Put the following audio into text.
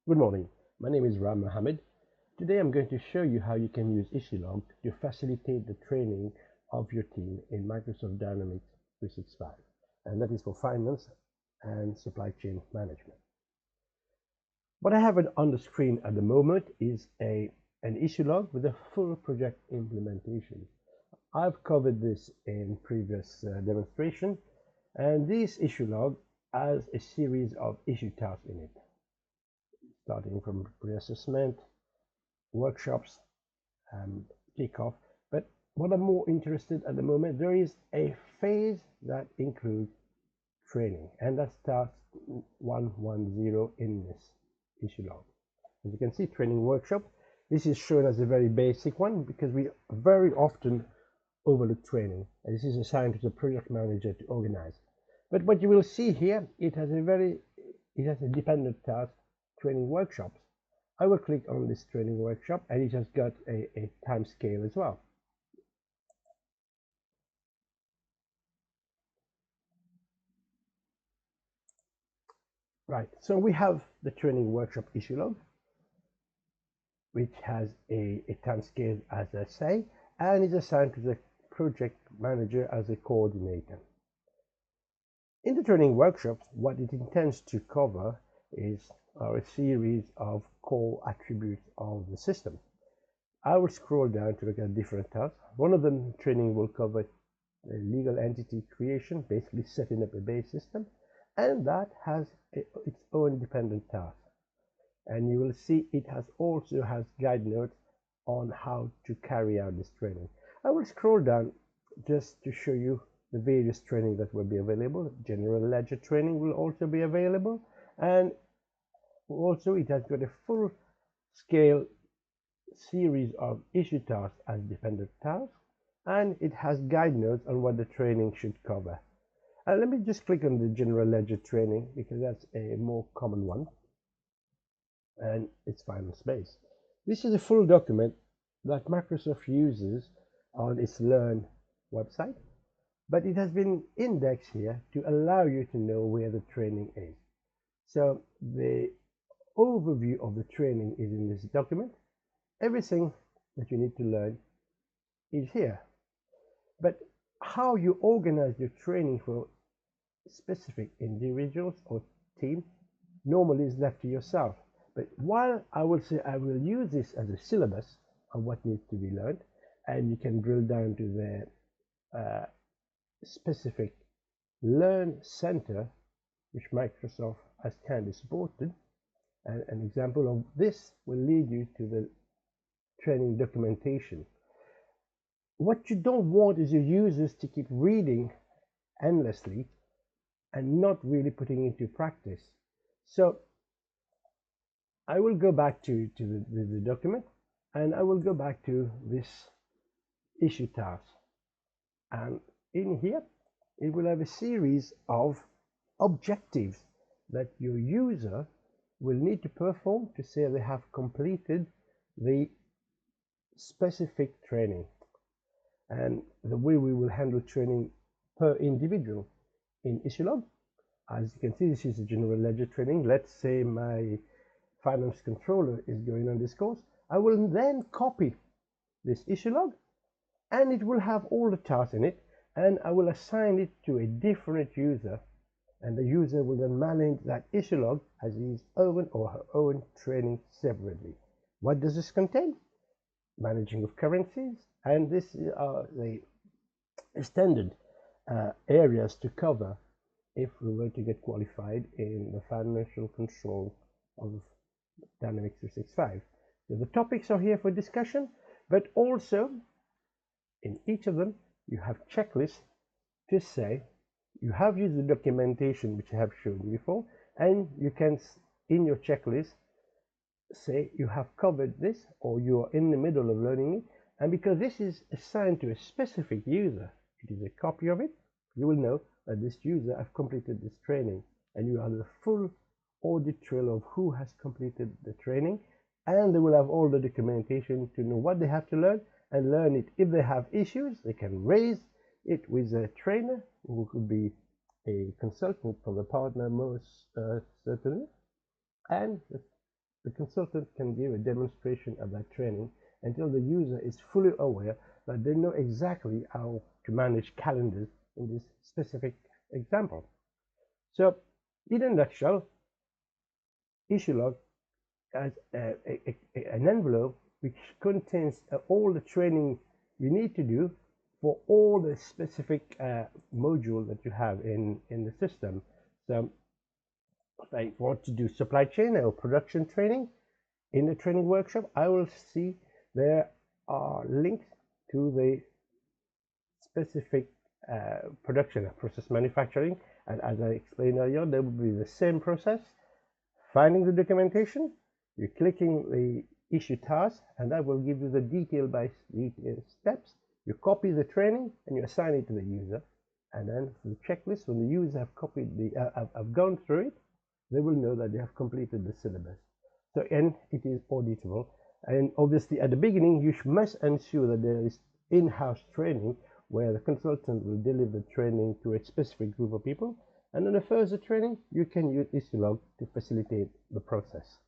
Good morning. My name is Ram Mohammed. Today I'm going to show you how you can use Issulog to facilitate the training of your team in Microsoft Dynamics 365, and that is for finance and supply chain management. What I have on the screen at the moment is an Issulog with a full project implementation. I've covered this in previous demonstration, and this Issulog has a series of issue tasks in it, starting from pre-assessment, workshops, kickoff. But what I'm more interested at the moment, there is a phase that includes training, and that starts 110 in this Issulog. As you can see, training workshop. This is shown as a very basic one because we very often overlook training, and this is assigned to the project manager to organize. But what you will see here, it has a dependent task, training workshops. I will click on this training workshop, and it has got a time scale as well. Right, so we have the training workshop Issulog, which has a time scale, as I say, and is assigned to the project manager as a coordinator. In the training workshop, what it intends to cover is a series of core attributes of the system. I will scroll down to look at different tasks. One of them, training, will cover legal entity creation, basically setting up a base system, and that has its own dependent task. And you will see it also has guide notes on how to carry out this training. I will scroll down just to show you the various training that will be available. General ledger training will also be available, and also it has got a full scale series of issue tasks as dependent tasks, and it has guide notes on what the training should cover. Let me just click on the general ledger training because that's a more common one, and it's finance based. This is a full document that Microsoft uses on its Learn website, but it has been indexed here to allow you to know where the training is. So the overview of the training is in this document. Everything that you need to learn is here. But how you organize your training for specific individuals or team normally is left to yourself. But while I will say I will use this as a syllabus of what needs to be learned, and you can drill down to the specific Learn Center, which Microsoft has kindly supported. And an example of this will lead you to the training documentation. What you don't want is your users to keep reading endlessly and not really putting into practice. So I will go back to the document, and I will go back to this issue task. And in here, it will have a series of objectives that your user will need to perform to say they have completed the specific training. And the way we will handle training per individual in Issulog, as you can see, this is a general ledger training. Let's say my finance controller is going on this course. I will then copy this Issulog, and it will have all the tasks in it, and I will assign it to a different user, and the user will then manage that Issulog as his own or her own training separately. What does this contain? Managing of currencies, and this are the standard areas to cover if we were to get qualified in the financial control of Dynamics 365. So the topics are here for discussion, but also in each of them you have checklists to say you have used the documentation which I have shown you before, and you can in your checklist say you have covered this or you are in the middle of learning it. And because this is assigned to a specific user, it is a copy of it, you will know that this user has completed this training, and you have the full audit trail of who has completed the training, and they will have all the documentation to know what they have to learn and learn it. If they have issues, they can raise it with a trainer who could be a consultant from the partner most certainly, and the consultant can give a demonstration of that training until the user is fully aware that they know exactly how to manage calendars in this specific example. So, in a nutshell, Issulog has an envelope which contains all the training you need to do for all the specific module that you have in the system. So if I want to do supply chain or production training in the training workshop, I will see there are links to the specific production and process manufacturing, and as I explained earlier, there will be the same process. Finding the documentation, you're clicking the issue task, and that will give you the detail by detail steps. You copy the training and you assign it to the user, and then for the checklist, when the user have copied have gone through it, they will know that they have completed the syllabus. So, and it is auditable. And obviously, at the beginning, you must ensure that there is in-house training where the consultant will deliver training to a specific group of people. And on the further training, you can use Issulog to facilitate the process.